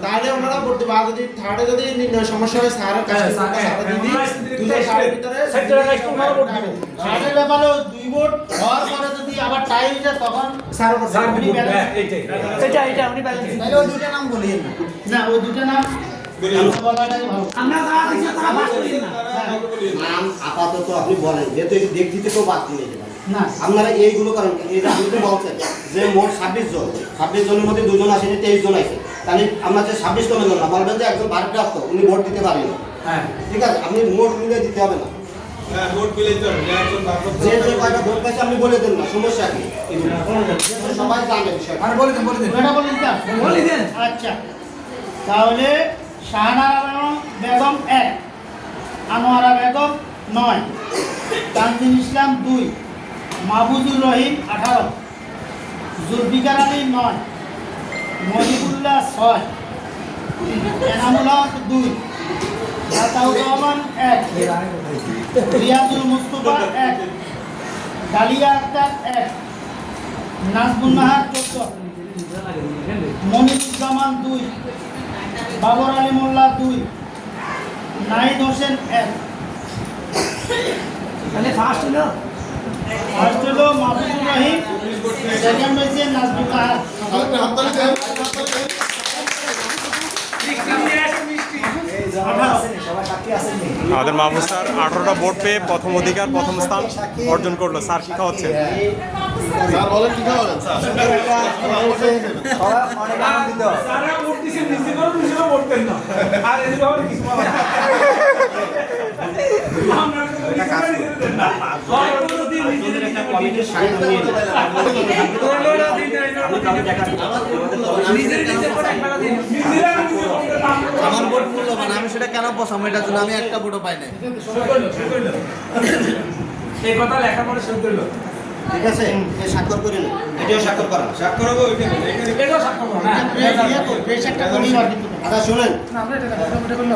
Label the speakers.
Speaker 1: তাহলে ওনারা করতে পারে যদি থার্ডে যদি সমস্যা হয় স্যারের কাছে দুটো সাড়ে ভিতরে
Speaker 2: থার্ডের ব্যাপারে 2 ভোট হওয়ার পরে যদি আবার টাই হয়ে যায় তখন
Speaker 1: স্যার উনি ব্যালেন্স
Speaker 3: এটা উনি ব্যালেন্স
Speaker 2: তাহলে ওই দুটো নাম বলিয়ে না ওই দুটো নাম বলাটাই ভালো
Speaker 3: আমরা যারা দেখছি তারা বাদ করি না
Speaker 4: নাম আপাতত আপনি বলেন যেহেতু এই ব্যক্তিতে কেউ বাদ দিয়ে দেবেন
Speaker 2: না
Speaker 4: আপনারা এইগুলো করেন এই যে আপনি তো বলছেন যে মোট 26 জন 26 জনের মধ্যে 2 জন আসেনি 23 জন আছে তাহলে আমরা যে 26 জনের জন্য বলবেন যে একজন ভারপ্রাপ্ত উনি ভোট দিতে পারেন
Speaker 2: হ্যাঁ
Speaker 4: ঠিক আছে আপনি মোট মিলে দিতে হবে না
Speaker 1: ভোট মিলে দিতে হবে একজন ভারপ্রাপ্ত
Speaker 4: যে যে কয়টা ভোট পাইছে আপনি বলে দেন না সমস্যা কি সবাই জানে বিষয়টা
Speaker 2: আর বলে দেন এটা বলেন তা
Speaker 3: বলে দেন
Speaker 2: আচ্ছা তাহলে শাহনারা বেগম 1 আনোয়ারা বেগম 9 তানজিন ইসলাম 2 মাহবুবুর রহিম 18 জুলফিকার আলী 9 মজিবুল্লাহ 6 এনামুল হক 2 আতাউর রহমান 1 রিয়াজুল মুস্তাফা 1 ডালিয়া আক্তার 1 নাজমুন নাহার 14 মনিরুজ্জামান 2 বাবর আলী মোল্লা 2 নাহিদ হোসেন 1
Speaker 3: তাহলে ফার্স্ট হলো
Speaker 2: মাহবুবুর রহিম সেকেন্ড হয়েছে নাজমুল নাহার
Speaker 5: আমাদের মাহবুব স্যার 18টা ভোট পেয়ে প্রথম অধিকার প্রথম স্থান অর্জন করলো। স্যার কি খাওয়াচ্ছেন?
Speaker 1: স্যার বলেন কি খাওয়াবেন স্যার
Speaker 3: অনেক আনন্দিত
Speaker 6: সারা ভোট দিছে নিজে করে নিজে ভোট দেন না আর এই যে হবে কিছু পাবে আমরা একটা কাজ করি না
Speaker 4: আপনাদের একটা কমিটির সাইন নিয়ে নিন
Speaker 1: আমার ভোট মূল্যবান আমি সেটা কেন বসাবো এটার জন্য আমি একটা ভোটও পাই না
Speaker 6: এই কথা লেখার পরে শুরু করলো
Speaker 4: ঠিক আছে এই স্বাক্ষর করে নিন এটাও স্বাক্ষর করেন
Speaker 1: স্বাক্ষর হবে ওইখানে
Speaker 6: এটাও সাক্ষর করো না
Speaker 2: বেশ একটা পরিবার কিন্তু
Speaker 4: আচ্ছা শুনেন
Speaker 2: না আমরা এটা